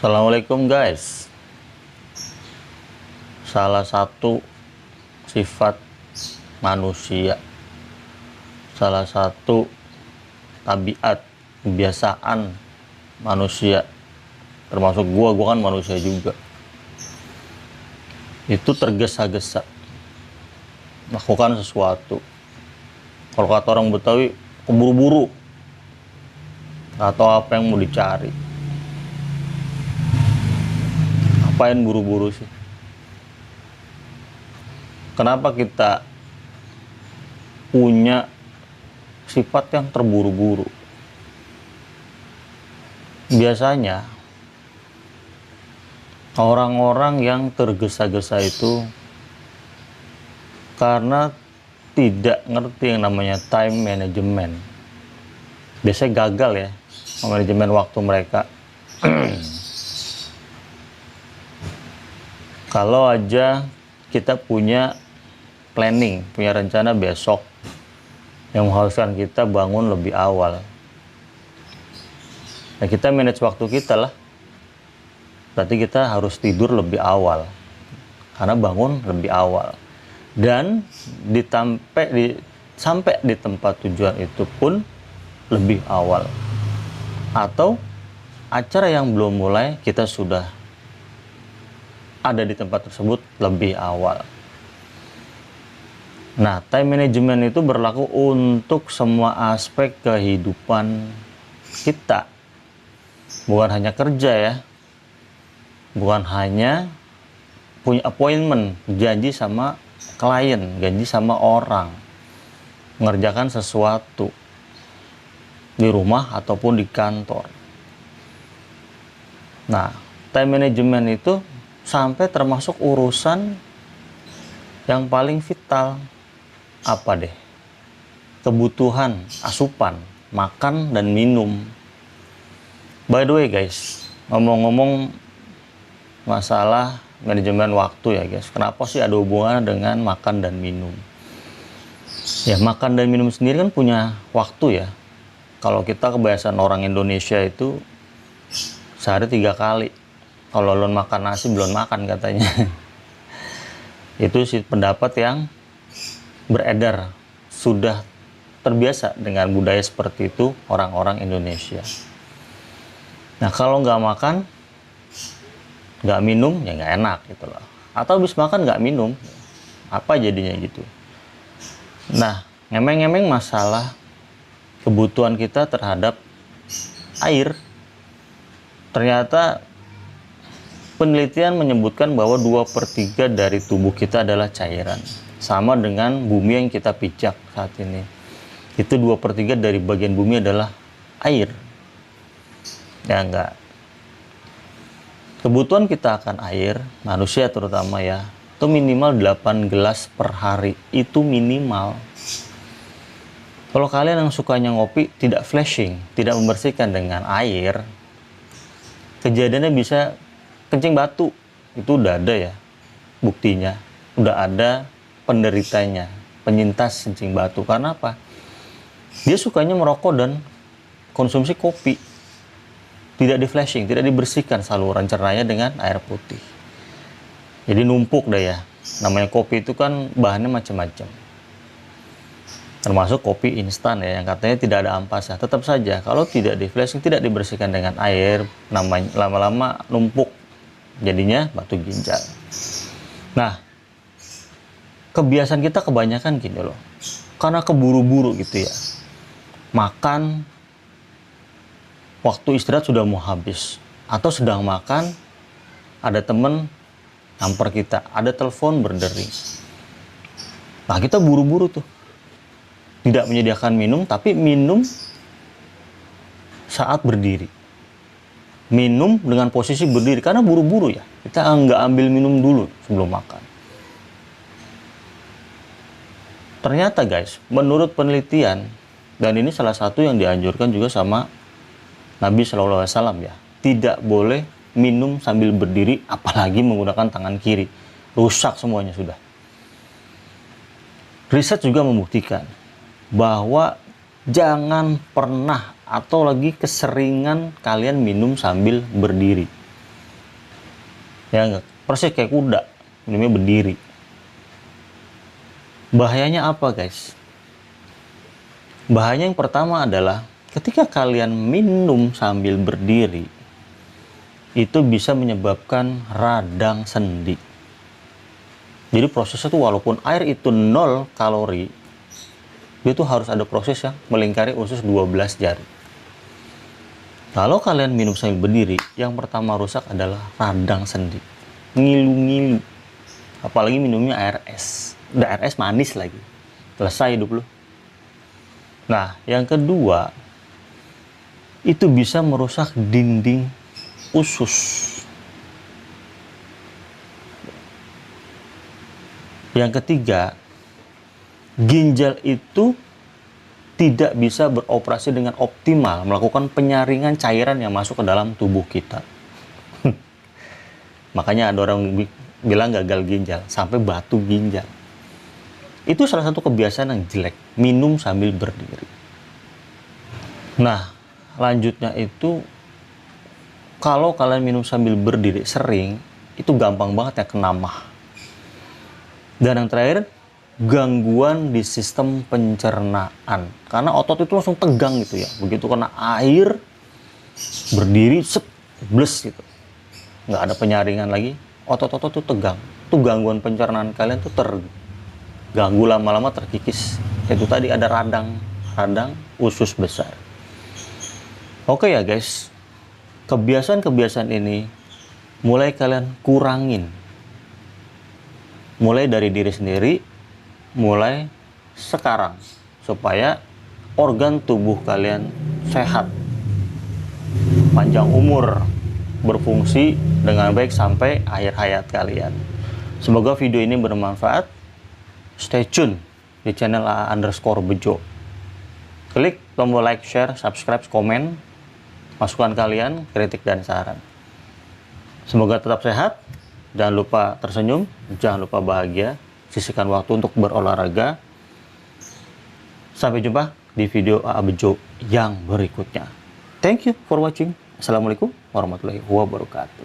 Assalamualaikum guys. Salah satu sifat manusia, salah satu tabiat, kebiasaan manusia, termasuk gua kan manusia juga, itu tergesa-gesa melakukan sesuatu. Kalau kata orang Betawi, keburu-buru atau apa yang mau dicari. Ngapain buru-buru sih? Kenapa kita punya sifat yang terburu-buru? Biasanya orang-orang yang tergesa-gesa itu karena tidak ngerti yang namanya time management. Biasanya gagal ya manajemen waktu mereka. Kalau aja kita punya planning, punya rencana besok yang mengharuskan kita bangun lebih awal, nah kita manage waktu kita lah. Berarti kita harus tidur lebih awal karena bangun lebih awal, dan sampai di tempat tujuan itu pun lebih awal, atau acara yang belum mulai kita sudah ada di tempat tersebut lebih awal. Nah, time management itu berlaku untuk semua aspek kehidupan kita. Bukan hanya kerja ya. Bukan hanya punya appointment, janji sama klien, janji sama orang. Mengerjakan sesuatu di rumah ataupun di kantor. Nah, time management itu sampai termasuk urusan yang paling vital. Apa deh? Kebutuhan asupan, makan dan minum. By the way guys, ngomong-ngomong masalah manajemen waktu ya guys, kenapa sih ada hubungan dengan makan dan minum? Ya, makan dan minum sendiri kan punya waktu ya. Kalau kita kebiasaan orang Indonesia itu sehari 3 kali. Kalau belum makan nasi, belum makan katanya. Itu sih pendapat yang beredar. Sudah terbiasa dengan budaya seperti itu orang-orang Indonesia. Nah, kalau nggak makan, nggak minum, ya nggak enak gitu loh. Atau habis makan nggak minum, apa jadinya gitu. Nah, ngemeng-ngemeng masalah kebutuhan kita terhadap air. Ternyata penelitian menyebutkan bahwa 2/3 dari tubuh kita adalah cairan. Sama dengan bumi yang kita pijak saat ini. Itu 2/3 dari bagian bumi adalah air. Ya enggak. Kebutuhan kita akan air, manusia terutama ya, itu minimal 8 gelas per hari. Itu minimal. Kalau kalian yang sukanya ngopi, tidak flashing, tidak membersihkan dengan air, kejadiannya bisa kencing batu. Itu udah ada ya buktinya, udah ada penderitanya, penyintas kencing batu. Karena apa? Dia sukanya merokok dan konsumsi kopi, tidak di flashing, tidak dibersihkan saluran cernanya dengan air putih, jadi numpuk deh ya. Namanya kopi itu kan bahannya macam-macam, termasuk kopi instan ya, yang katanya tidak ada ampasnya. Tetap saja kalau tidak di flashing, tidak dibersihkan dengan air, namanya lama-lama numpuk, jadinya batu ginjal. Nah, kebiasaan kita kebanyakan gini loh, karena keburu-buru gitu ya. Makan, waktu istirahat sudah mau habis, atau sedang makan, ada temen nyamper kita, ada telepon berdering. Nah, kita buru-buru tuh, tidak menyediakan minum, tapi minum saat berdiri. Minum dengan posisi berdiri, karena buru-buru ya. Kita nggak ambil minum dulu sebelum makan. Ternyata guys, menurut penelitian, dan ini salah satu yang dianjurkan juga sama Nabi SAW ya, tidak boleh minum sambil berdiri, apalagi menggunakan tangan kiri. Rusak semuanya sudah. Riset juga membuktikan bahwa jangan pernah atau lagi keseringan kalian minum sambil berdiri. Ya enggak, persis kayak kuda, minumnya berdiri. Bahayanya apa guys? Bahaya yang pertama adalah ketika kalian minum sambil berdiri, itu bisa menyebabkan radang sendi. Jadi prosesnya tuh walaupun air itu 0 kalori, dia tuh harus ada proses yang melingkari usus 12 jari. Kalau kalian minum sambil berdiri, yang pertama rusak adalah radang sendi. Ngilu-ngilu. Apalagi minumnya air es. Udah air es manis lagi. Selesai hidup lu. Nah, yang kedua, itu bisa merusak dinding usus. Yang ketiga, ginjal itu tidak bisa beroperasi dengan optimal, melakukan penyaringan cairan yang masuk ke dalam tubuh kita. Makanya ada orang bilang gagal ginjal, sampai batu ginjal. Itu salah satu kebiasaan yang jelek, minum sambil berdiri. Nah, lanjutnya itu, kalau kalian minum sambil berdiri sering, itu gampang banget ya kena mah. Dan yang terakhir, gangguan di sistem pencernaan. Karena otot itu langsung tegang gitu ya. Begitu kena air, berdiri, bles gitu. Nggak ada penyaringan lagi, otot-otot itu tegang. Itu gangguan pencernaan kalian tuh terganggu, lama-lama terkikis. Itu tadi ada radang usus besar. Oke ya guys, kebiasaan-kebiasaan ini mulai kalian kurangin. Mulai dari diri sendiri, mulai sekarang, supaya organ tubuh kalian sehat, panjang umur, berfungsi dengan baik sampai akhir hayat kalian. Semoga video ini bermanfaat. Stay tune di channel _bejo. Klik tombol like, share, subscribe, komen, masukan kalian, kritik dan saran. Semoga tetap sehat. Jangan lupa tersenyum, jangan lupa bahagia, sisihkan waktu untuk berolahraga. Sampai jumpa di video Bejo yang berikutnya. Thank you for watching. Assalamualaikum warahmatullahi wabarakatuh.